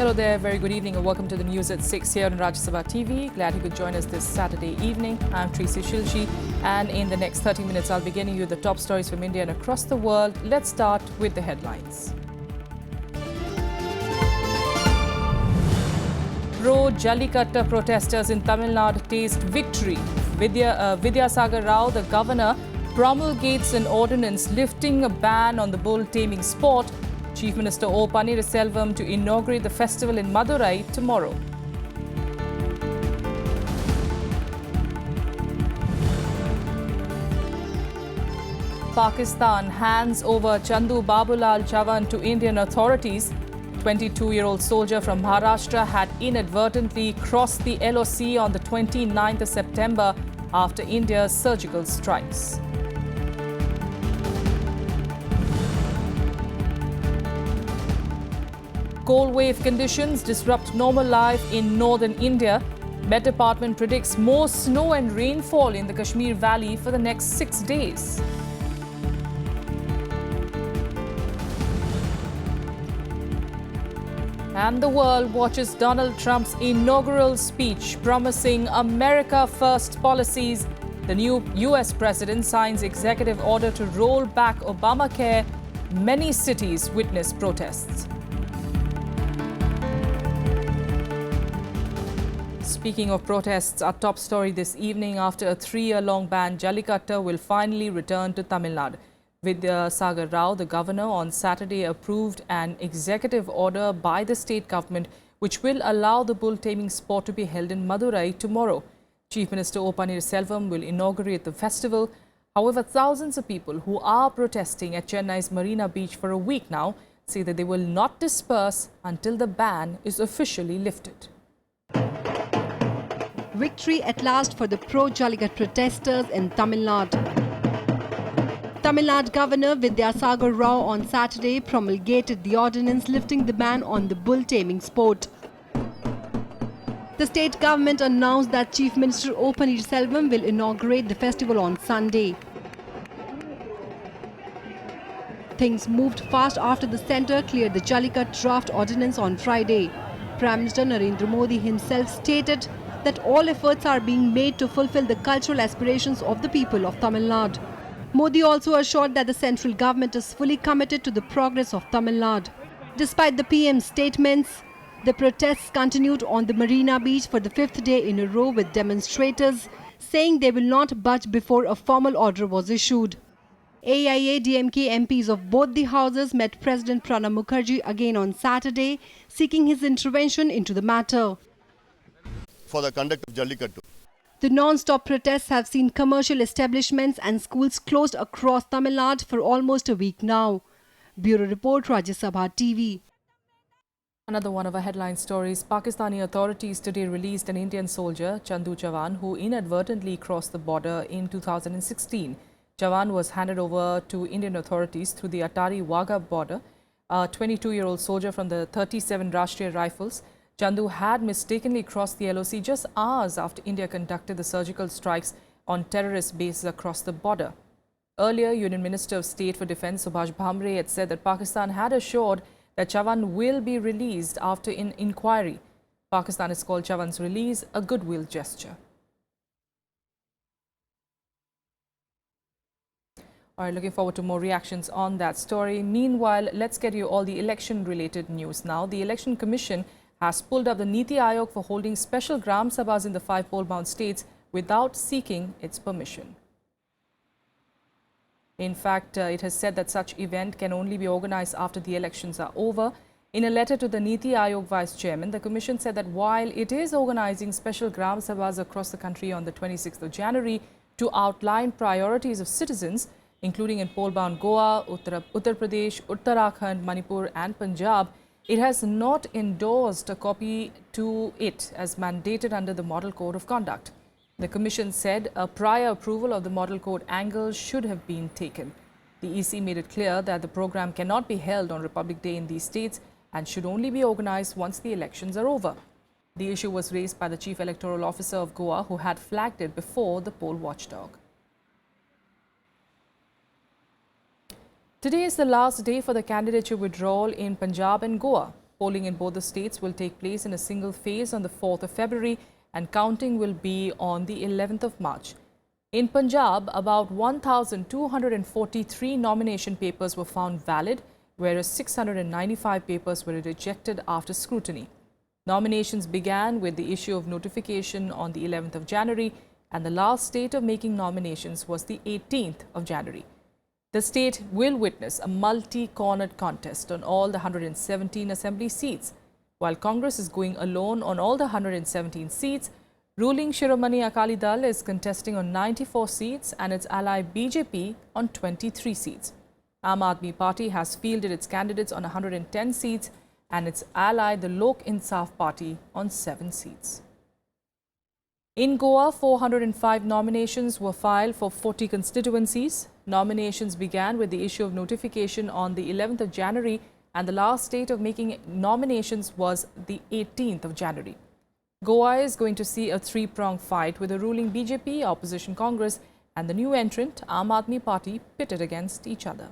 Hello there, very good evening and welcome to the news at 6 here on Rajya Sabha TV. Glad you could join us this Saturday evening. I'm Tracy Shilshi and in the next 30 minutes I'll be getting you the top stories from India and across the world. Let's start with the headlines. Pro-Jallikattu protesters in Tamil Nadu taste victory. Vidyasagar Rao, the governor, promulgates an ordinance lifting a ban on the bull taming sport. Chief Minister O Paneerselvan to inaugurate the festival in Madurai tomorrow. Pakistan hands over Chandu Babulal Chavan to Indian authorities. 22-year-old soldier from Maharashtra had inadvertently crossed the LOC on the 29th of September after India's surgical strikes. Cold wave conditions disrupt normal life in northern India. Met Department predicts more snow and rainfall in the Kashmir Valley for the next 6 days. And the world watches Donald Trump's inaugural speech promising America First policies. The new US president signs executive order to roll back Obamacare. Many cities witness protests. Speaking of protests, our top story this evening: after a 3-year-long ban, Jallikattu will finally return to Tamil Nadu. Vidyasagar Rao, the governor, on Saturday approved an executive order by the state government which will allow the bull taming sport to be held in Madurai tomorrow. Chief Minister O Paneerselvan will inaugurate the festival. However, thousands of people who are protesting at Chennai's Marina Beach for a week now say that they will not disperse until the ban is officially lifted. Victory at last for the pro-Jallikattu protesters in Tamil Nadu. Tamil Nadu Governor Vidyasagar Rao on Saturday promulgated the ordinance lifting the ban on the bull taming sport. The state government announced that Chief Minister O Paneerselvan will inaugurate the festival on Sunday. Things moved fast after the centre cleared the Jallikattu draft ordinance on Friday. Prime Minister Narendra Modi himself stated that all efforts are being made to fulfill the cultural aspirations of the people of Tamil Nadu. Modi also assured that the central government is fully committed to the progress of Tamil Nadu. Despite the PM's statements, the protests continued on the Marina Beach for the 5th day in a row, with demonstrators saying they will not budge before a formal order was issued. AIA-DMK MPs of both the houses met President Pranab Mukherjee again on Saturday, seeking his intervention into the matter. For the conduct of Jallikattu. The non-stop protests have seen commercial establishments and schools closed across Tamil Nadu for almost a week now. Bureau Report, Rajya Sabha TV. Another one of our headline stories: Pakistani authorities today released an Indian soldier, Chandu Chavan, who inadvertently crossed the border in 2016. Chavan was handed over to Indian authorities through the Attari-Wagah border. A 22-year-old soldier from the 37 Rashtriya Rifles, Chandu had mistakenly crossed the LOC just hours after India conducted the surgical strikes on terrorist bases across the border. Earlier, Union Minister of State for Defence Subhash Bhamre had said that Pakistan had assured that Chavan will be released after an inquiry. Pakistan has called Chavan's release a goodwill gesture. All right, looking forward to more reactions on that story. Meanwhile, let's get you all the election-related news now. The Election Commission has pulled up the NITI Ayog for holding special Gram Sabhas in the 5 poll-bound states without seeking its permission. In fact, it has said that such event can only be organized after the elections are over. In a letter to the NITI Ayog Vice Chairman, the Commission said that while it is organizing special Gram Sabhas across the country on the 26th of January to outline priorities of citizens, including in poll-bound Goa, Uttar Pradesh, Uttarakhand, Manipur and Punjab, it has not endorsed a copy to it as mandated under the Model Code of Conduct. The Commission said a prior approval of the Model Code angle should have been taken. The EC made it clear that the program cannot be held on Republic Day in these states and should only be organized once the elections are over. The issue was raised by the Chief Electoral Officer of Goa, who had flagged it before the poll watchdog. Today is the last day for the candidature withdrawal in Punjab and Goa. Polling in both the states will take place in a single phase on the 4th of February and counting will be on the 11th of March. In Punjab, about 1,243 nomination papers were found valid, whereas 695 papers were rejected after scrutiny. Nominations began with the issue of notification on the 11th of January, and the last date of making nominations was the 18th of January. The state will witness a multi-cornered contest on all the 117 assembly seats. While Congress is going alone on all the 117 seats, ruling Shiromani Akali Dal is contesting on 94 seats and its ally BJP on 23 seats. Aam Aadmi Party has fielded its candidates on 110 seats and its ally the Lok Insaf Party on 7 seats. In Goa, 405 nominations were filed for 40 constituencies. Nominations began with the issue of notification on the 11th of January and the last date of making nominations was the 18th of January. Goa is going to see a three-pronged fight with the ruling BJP, opposition Congress and the new entrant Aam Aadmi Party pitted against each other.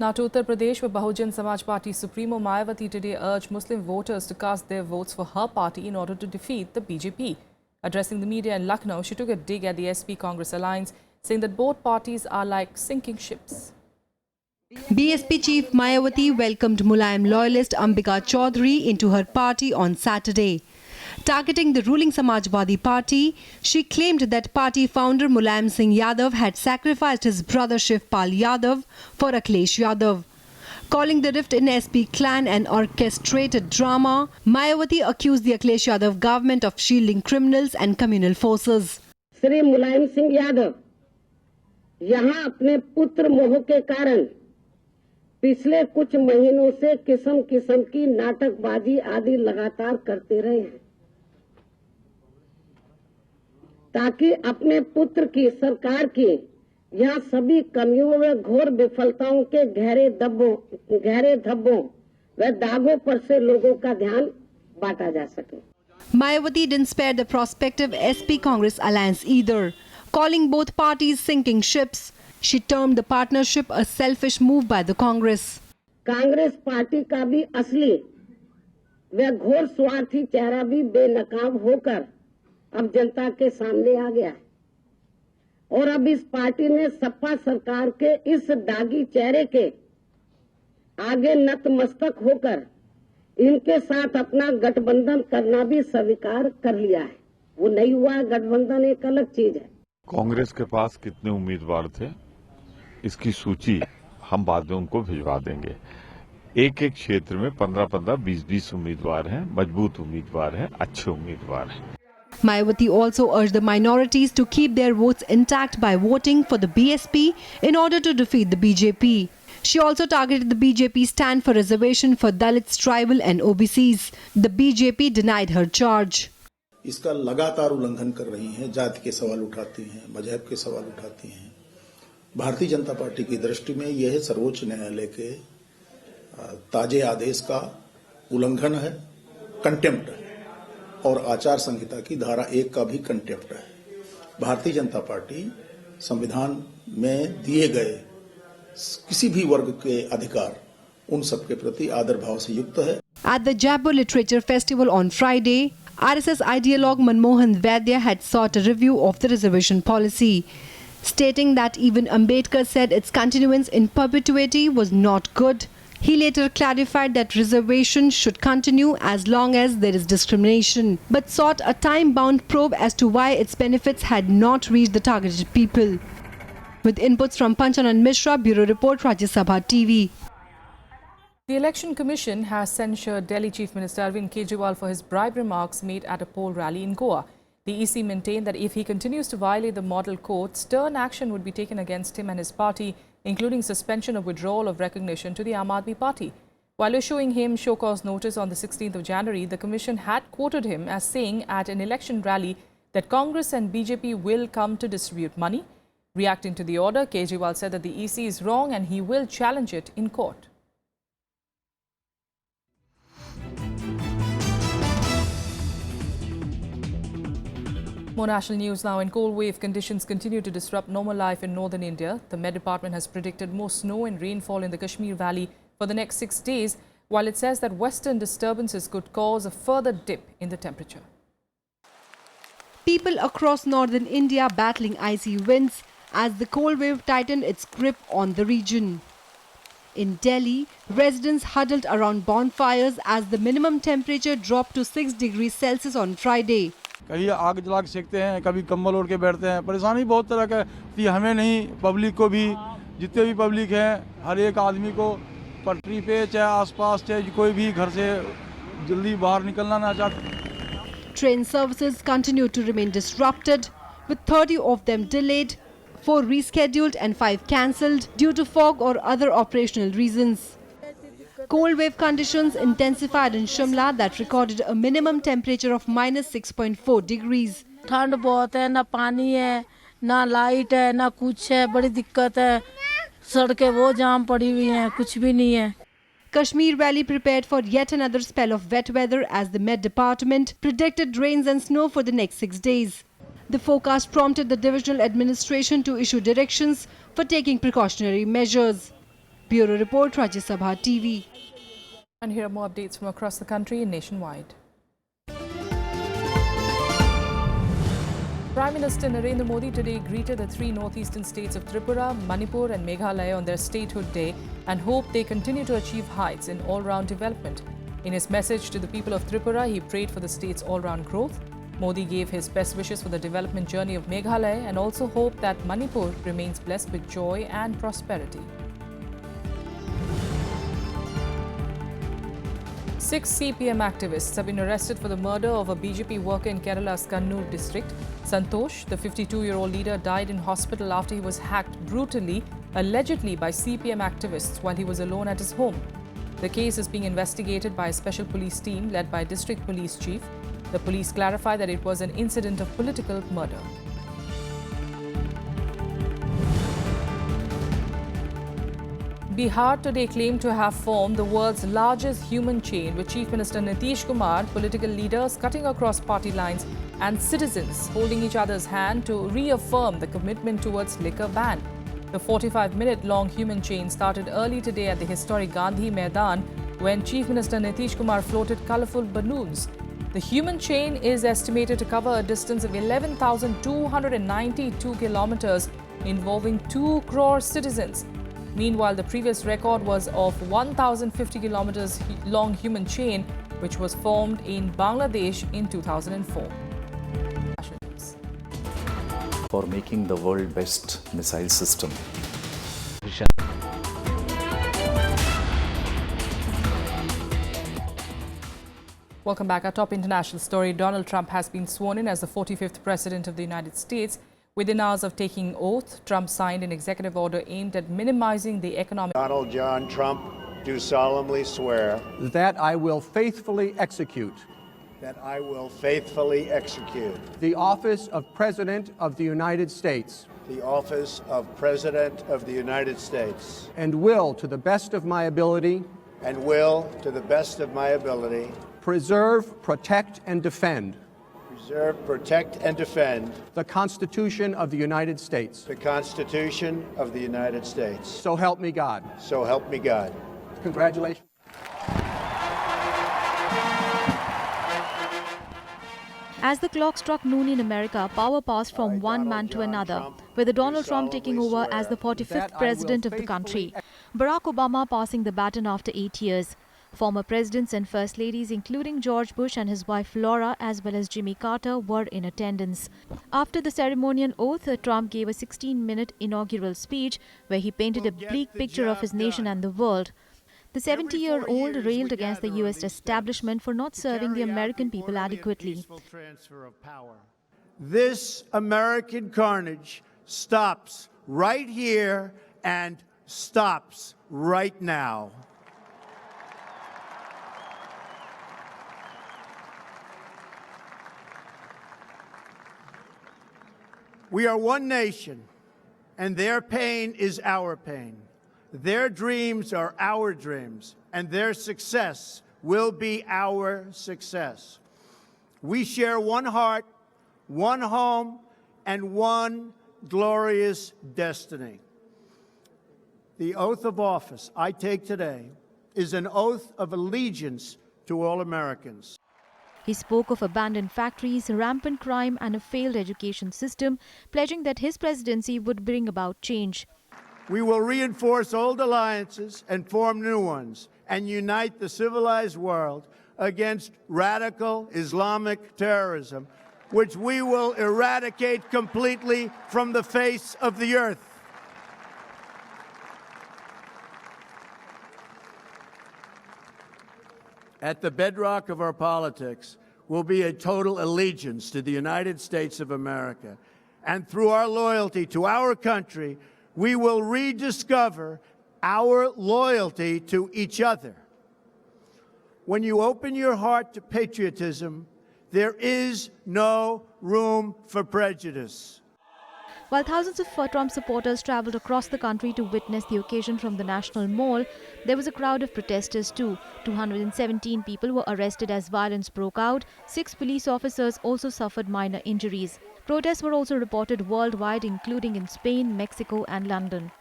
Now to Uttar Pradesh, where Bahujan Samaj Party Supremo Mayawati today urged Muslim voters to cast their votes for her party in order to defeat the BJP. Addressing the media in Lucknow, she took a dig at the SP Congress alliance, saying that both parties are like sinking ships. BSP Chief Mayawati welcomed Mulayam loyalist Ambika Chaudhary into her party on Saturday. Targeting the ruling Samajwadi Party, she claimed that party founder Mulayam Singh Yadav had sacrificed his brother Shivpal Yadav for Akhilesh Yadav. Calling the rift in SP clan an orchestrated drama, Mayawati accused the Akhilesh Yadav government of shielding criminals and communal forces. Shri Mulayam Singh Yadav यहाँ अपने पुत्र मोह के कारण पिछले कुछ महीनों से किस्म किस्म की नाटकबाजी आदि लगातार करते रहे हैं ताकि अपने पुत्र की सरकार की यहाँ सभी कमियों व घोर विफलताओं के गहरे धब्बों व दागों पर से लोगों का ध्यान बांटा जा सके. Mayawati didn't spare the prospective SP Congress alliance either. Calling both parties sinking ships, she termed the partnership a selfish move by the Congress. Congress party का भी असली व घोर स्वार्थी चेहरा भी बेनकाब होकर अब जनता के सामने आ गया है और अब इस पार्टी ने सपा सरकार के इस दागी चेहरे के आगे नतमस्तक होकर इनके साथ अपना गठबंधन करना भी स्वीकार कर लिया है. वो नहीं हुआ, गठबंधन एक अलग चीज है. कांग्रेस के पास कितने उम्मीदवार थे इसकी सूची हम बाद में उनको भिजवा देंगे. एक एक क्षेत्र में 15-15, 20-20 उम्मीदवार हैं, मजबूत उम्मीदवार हैं, अच्छे उम्मीदवार हैं. Mayawati also urged the minorities to keep their votes intact by voting for the BSP in order to defeat the BJP. She also targeted the BJP stand for reservation for Dalits, tribal and OBCs. The BJP denied her charge. इसका लगातार उल्लंघन कर रही हैं, जाति के सवाल उठाती हैं, मजहब के सवाल उठाती हैं. भारतीय जनता पार्टी की दृष्टि में यह सर्वोच्च न्यायालय के ताजे आदेश का उल्लंघन है, कंटेम्प्ट है और आचार संहिता की धारा 1 का भी कंटेम्प्ट है. भारतीय जनता पार्टी संविधान में दिए गए किसी भी वर्ग के अधिकार उन सबके प्रति आदर भाव से युक्त है. At the Jaipur Literature Festival on Friday, RSS ideologue Manmohan Vaidya had sought a review of the reservation policy, stating that even Ambedkar said its continuance in perpetuity was not good. He later clarified that reservation should continue as long as there is discrimination, but sought a time-bound probe as to why its benefits had not reached the targeted people. With inputs from Panchanan Mishra, Bureau Report, Rajya Sabha TV. The Election Commission has censured Delhi Chief Minister Arvind Kejriwal for his bribe remarks made at a poll rally in Goa. The EC maintained that if he continues to violate the model code, stern action would be taken against him and his party, including suspension or withdrawal of recognition to the Aam Aadmi Party. While issuing him show cause notice on the 16th of January, the Commission had quoted him as saying at an election rally that Congress and BJP will come to distribute money. Reacting to the order, Kejriwal said that the EC is wrong and he will challenge it in court. More national news now. In cold wave conditions continue to disrupt normal life in northern India. The Met Department has predicted more snow and rainfall in the Kashmir Valley for the next 6 days, while it says that western disturbances could cause a further dip in the temperature. People across northern India battling icy winds as the cold wave tightened its grip on the region. In Delhi, residents huddled around bonfires as the minimum temperature dropped to 6 degrees Celsius on Friday. कभी आग जला के सेकते हैं, कभी कंबल ओढ़ के बैठते हैं। परेशानी बहुत तरह का है, हमें नहीं, पब्लिक को भी, जितने भी पब्लिक हैं, हर एक आदमी को पटरी पे चाहे आसपास चाहे कोई भी घर से जल्दी बाहर निकलना ना चाहते। Train services continue to remain disrupted, with 30 of them delayed, 4 rescheduled and 5 cancelled due to fog or other operational reasons. Cold wave conditions intensified in Shimla that recorded a minimum temperature of -6.4 degrees. ठंड बहुत है, ना पानी है, ना light है, ना कुछ है, बड़ी दिक्कत है। सड़कें वो जाम पड़ी हुई हैं, कुछ भी नहीं है। Kashmir Valley prepared for yet another spell of wet weather as the Met Department predicted rains and snow for the next 6 days. The forecast prompted the divisional administration to issue directions for taking precautionary measures. Bureau Report, Rajya Sabha TV. And here are more updates from across the country and nationwide. Prime Minister Narendra Modi today greeted the 3 northeastern states of Tripura, Manipur and Meghalaya on their statehood day and hoped they continue to achieve heights in all-round development. In his message to the people of Tripura, he prayed for the state's all-round growth. Modi gave his best wishes for the development journey of Meghalaya and also hoped that Manipur remains blessed with joy and prosperity. 6 CPM activists have been arrested for the murder of a BJP worker in Kerala's Kannur district. Santosh, the 52-year-old leader, died in hospital after he was hacked brutally, allegedly by CPM activists while he was alone at his home. The case is being investigated by a special police team led by District Police Chief. The police clarified that it was an incident of political murder. Bihar today claimed to have formed the world's largest human chain, with Chief Minister Nitish Kumar, political leaders cutting across party lines and citizens holding each other's hand to reaffirm the commitment towards liquor ban. The 45-minute-long human chain started early today at the historic Gandhi Maidan when Chief Minister Nitish Kumar floated colourful balloons. The human chain is estimated to cover a distance of 11,292 kilometres, involving 2 crore citizens. Meanwhile, the previous record was of 1,050 kilometres long human chain, which was formed in Bangladesh in 2004. For making the world's best missile system. Welcome back. Our top international story. Donald Trump has been sworn in as the 45th President of the United States. Within hours of taking oath, Trump signed an executive order aimed at minimizing the economic... Donald John Trump, do solemnly swear that I will faithfully execute that I will faithfully execute the office of President of the United States the office of President of the United States and will, to the best of my ability, preserve, protect, and defend the Constitution of the United States. The Constitution of the United States. So help me God. So help me God. Congratulations. As the clock struck noon in America, power passed from one man to another, with Donald Trump taking over as the 45th president of the country. Barack Obama passing the baton after 8 years. Former presidents and first ladies, including George Bush and his wife Laura, as well as Jimmy Carter, were in attendance. After the ceremonial oath, Trump gave a 16-minute inaugural speech where he painted a bleak picture of his nation and the world. The 70-year-old railed against the U.S. establishment for not serving the American people adequately. This American carnage stops right here and stops right now. We are one nation, and their pain is our pain. Their dreams are our dreams, and their success will be our success. We share one heart, one home, and one glorious destiny. The oath of office I take today is an oath of allegiance to all Americans. He spoke of abandoned factories, rampant crime and a failed education system, pledging that his presidency would bring about change. We will reinforce old alliances and form new ones and unite the civilized world against radical Islamic terrorism, which we will eradicate completely from the face of the earth. At the bedrock of our politics will be a total allegiance to the United States of America. And through our loyalty to our country, we will rediscover our loyalty to each other. When you open your heart to patriotism, there is no room for prejudice. While thousands of Trump supporters travelled across the country to witness the occasion from the National Mall, there was a crowd of protesters too. 217 people were arrested as violence broke out. 6 police officers also suffered minor injuries. Protests were also reported worldwide, including in Spain, Mexico and London.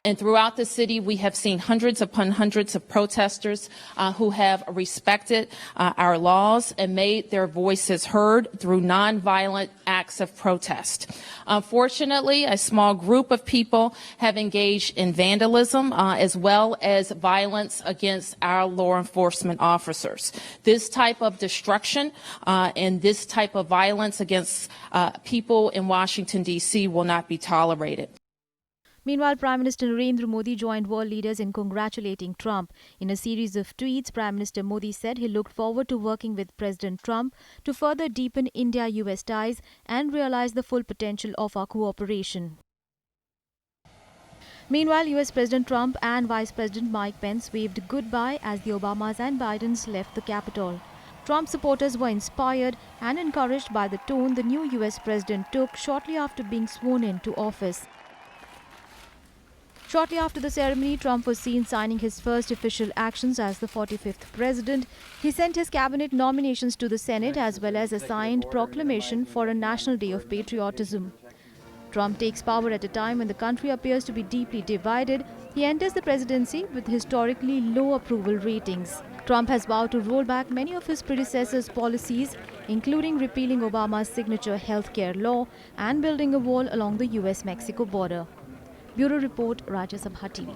And throughout the city, we have seen hundreds upon hundreds of protesters who have respected our laws and made their voices heard through nonviolent acts of protest. Unfortunately, a small group of people have engaged in vandalism as well as violence against our law enforcement officers. This type of destruction and this type of violence against people in Washington, D.C. will not be tolerated. Meanwhile, Prime Minister Narendra Modi joined world leaders in congratulating Trump. In a series of tweets, Prime Minister Modi said he looked forward to working with President Trump to further deepen India-US ties and realize the full potential of our cooperation. Meanwhile, US President Trump and Vice President Mike Pence waved goodbye as the Obamas and Bidens left the Capitol. Trump supporters were inspired and encouraged by the tone the new US President took shortly after being sworn into office. Shortly after the ceremony, Trump was seen signing his first official actions as the 45th president. He sent his cabinet nominations to the Senate as well as a signed proclamation for a National Day of Patriotism. Trump takes power at a time when the country appears to be deeply divided. He enters the presidency with historically low approval ratings. Trump has vowed to roll back many of his predecessors' policies, including repealing Obama's signature healthcare law and building a wall along the US-Mexico border. Bureau Report, Rajya Sabha TV.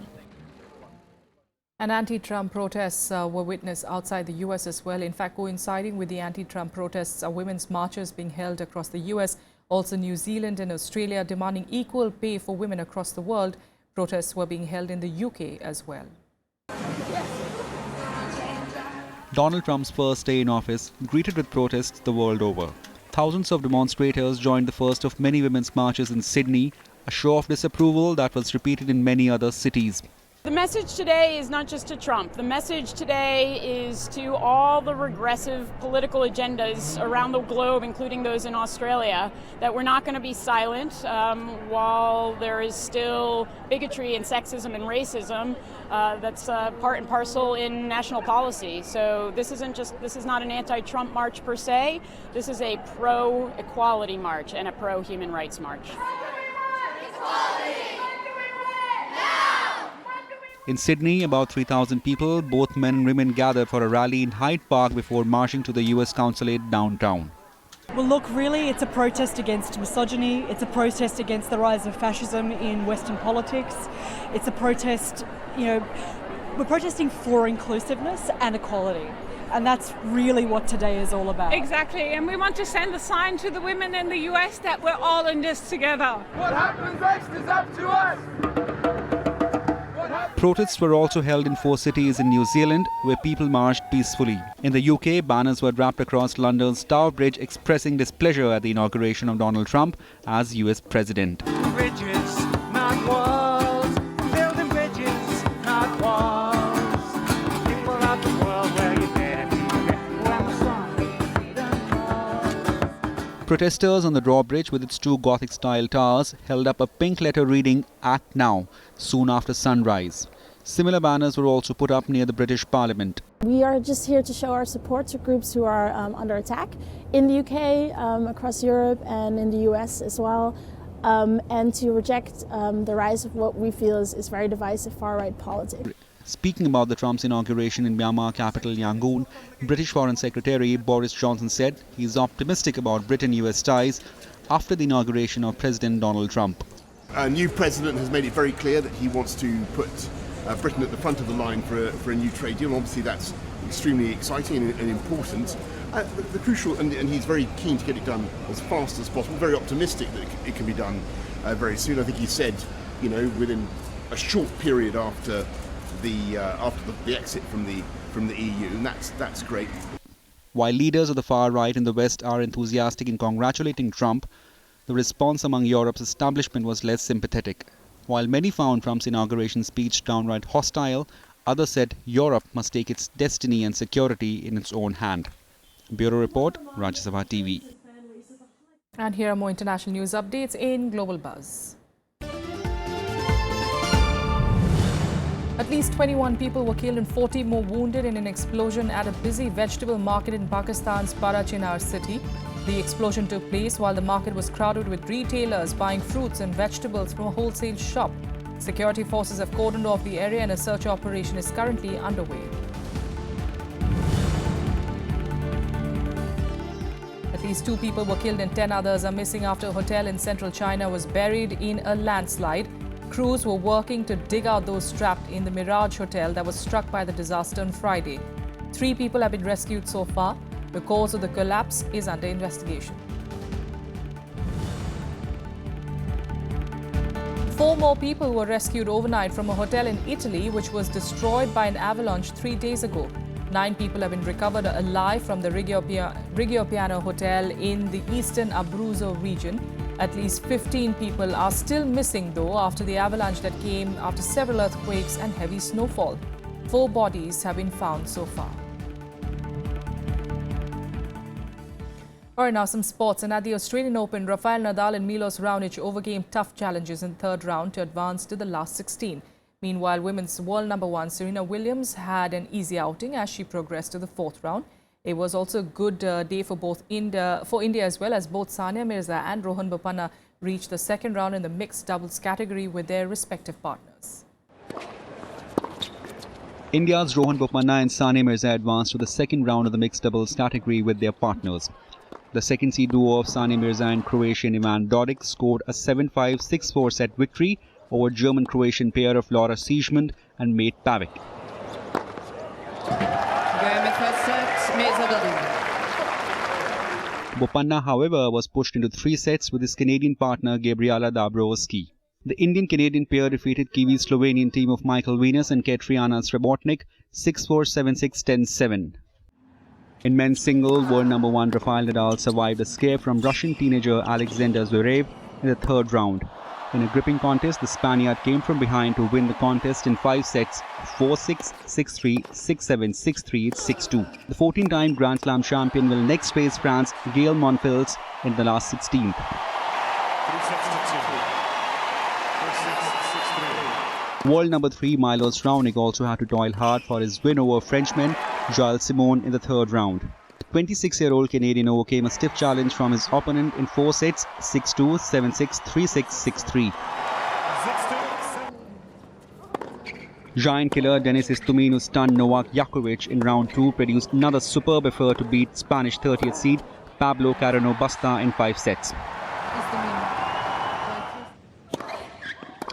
And anti-Trump protests were witnessed outside the US as well. In fact, coinciding with the anti-Trump protests are women's marches being held across the US, also New Zealand and Australia demanding equal pay for women across the world. Protests were being held in the UK as well. Donald Trump's first day in office greeted with protests the world over. Thousands of demonstrators joined the first of many women's marches in Sydney, a show of disapproval that was repeated in many other cities. The message today is not just to Trump. The message today is to all the regressive political agendas around the globe, including those in Australia, that we're not going to be silent while there is still bigotry and sexism and racism that's part and parcel in national policy. So this is not an anti-Trump march per se. This is a pro-equality march and a pro-human rights march. In Sydney, about 3,000 people, both men and women, gathered for a rally in Hyde Park before marching to the US consulate downtown. Well, look, really, it's a protest against misogyny. It's a protest against the rise of fascism in Western politics. It's a protest, we're protesting for inclusiveness and equality. And that's really what today is all about. Exactly, and we want to send a sign to the women in the US that we're all in this together. What happens next is up to us. Protests were also held in 4 cities in New Zealand, where people marched peacefully. In the UK, banners were draped across London's Tower Bridge expressing displeasure at the inauguration of Donald Trump as US president. Bridges, not walls. Building bridges, not walls. People of the world, where you been? When the sun Protesters on the drawbridge with its 2 Gothic-style towers held up a pink letter reading "Act Now" soon after sunrise. Similar banners were also put up near the British Parliament. We are just here to show our support to groups who are under attack in the UK, across Europe and in the US as well, and to reject the rise of what we feel is very divisive far-right politics. Speaking about the Trump's inauguration in Myanmar capital Yangon, British Foreign Secretary Boris Johnson said he is optimistic about Britain-US ties after the inauguration of President Donald Trump. Our new president has made it very clear that he wants to put Britain at the front of the line for a new trade deal. Obviously that's extremely exciting and important. The crucial, and he's very keen to get it done as fast as possible, very optimistic that it can be done very soon. I think he said, within a short period after the exit from the EU, and that's great. While leaders of the far right in the West are enthusiastic in congratulating Trump, the response among Europe's establishment was less sympathetic. While many found Trump's inauguration speech downright hostile, others said Europe must take its destiny and security in its own hand. Bureau Report, Rajya Sabha TV. And here are more international news updates in Global Buzz. At least 21 people were killed and 40 more wounded in an explosion at a busy vegetable market in Pakistan's Parachinar city. The explosion took place while the market was crowded with retailers buying fruits and vegetables from a wholesale shop. Security forces have cordoned off the area and a search operation is currently underway. At least 2 people were killed and 10 others are missing after a hotel in central China was buried in a landslide. Crews were working to dig out those trapped in the Mirage Hotel that was struck by the disaster on Friday. 3 people have been rescued so far. The cause of the collapse is under investigation. 4 more people were rescued overnight from a hotel in Italy which was destroyed by an avalanche 3 days ago. 9 people have been recovered alive from the Rigopiano Hotel in the eastern Abruzzo region. At least 15 people are still missing though after the avalanche that came after several earthquakes and heavy snowfall. 4 bodies have been found so far. All right, now some sports. And at the Australian Open, Rafael Nadal and Milos Raonic overcame tough challenges in the third round to advance to the last 16. Meanwhile, women's world number 1 Serena Williams had an easy outing as she progressed to the 4th round. It was also a good day for India as well, as both Sania Mirza and Rohan Bopanna reached the 2nd round in the mixed doubles category with their respective partners. India's Rohan Bopanna and Sania Mirza advanced to the 2nd round of the mixed doubles category with their partners. The second seed duo of Sania Mirza and Croatian Ivan Dodig scored a 7-5, 6-4 set victory over German-Croatian pair of Laura Siegemund and Mate Pavic. Bopanna, however, was pushed into 3 sets with his Canadian partner Gabriela Dabrowski. The Indian-Canadian pair defeated Kiwi-Slovenian team of Michael Venus and Katriana Srebotnik 6-4, 7-6, 10-7. In men's single, world number 1 Rafael Nadal survived a scare from Russian teenager Alexander Zverev in the 3rd round. In a gripping contest, the Spaniard came from behind to win the contest in 5 sets, 4-6, 6-3, 6-7, 6-3, 6-2. The 14-time Grand Slam champion will next face France Gael Monfils in the last 16th. World number 3 Milos Raonic also had to toil hard for his win over Frenchman Joël Simon in the 3rd round. The 26-year-old Canadian overcame a stiff challenge from his opponent in 4 sets, 6-2, 7-6, 3-6, 6-3. Giant killer Denis Istomin, who stunned Novak Djokovic in round 2, produced another superb effort to beat Spanish 30th seed Pablo Carreno Busta in 5 sets.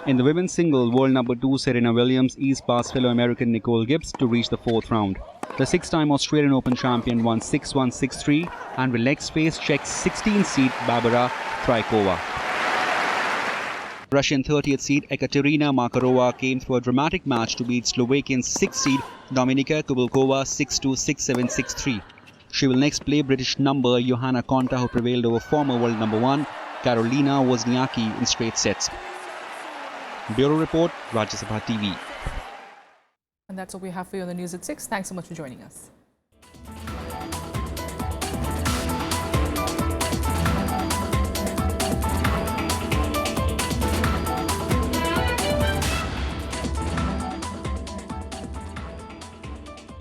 In the women's single, world number 2 Serena Williams eased past fellow American Nicole Gibbs to reach the 4th round. The 6-time Australian Open champion won 6-1, 6-3 and will next face Czech's 16th seed Barbara Krejcikova. Russian 30th seed Ekaterina Makarova came through a dramatic match to beat Slovakian 6th seed Dominika Kubelkova 6-2, 6-7, 6-3. She will next play British number Johanna Konta, who prevailed over former world number 1 Karolina Wozniacki in straight sets. Bureau Report, Rajya Sabha TV. And that's what we have for you on the news at 6. Thanks so much for joining us.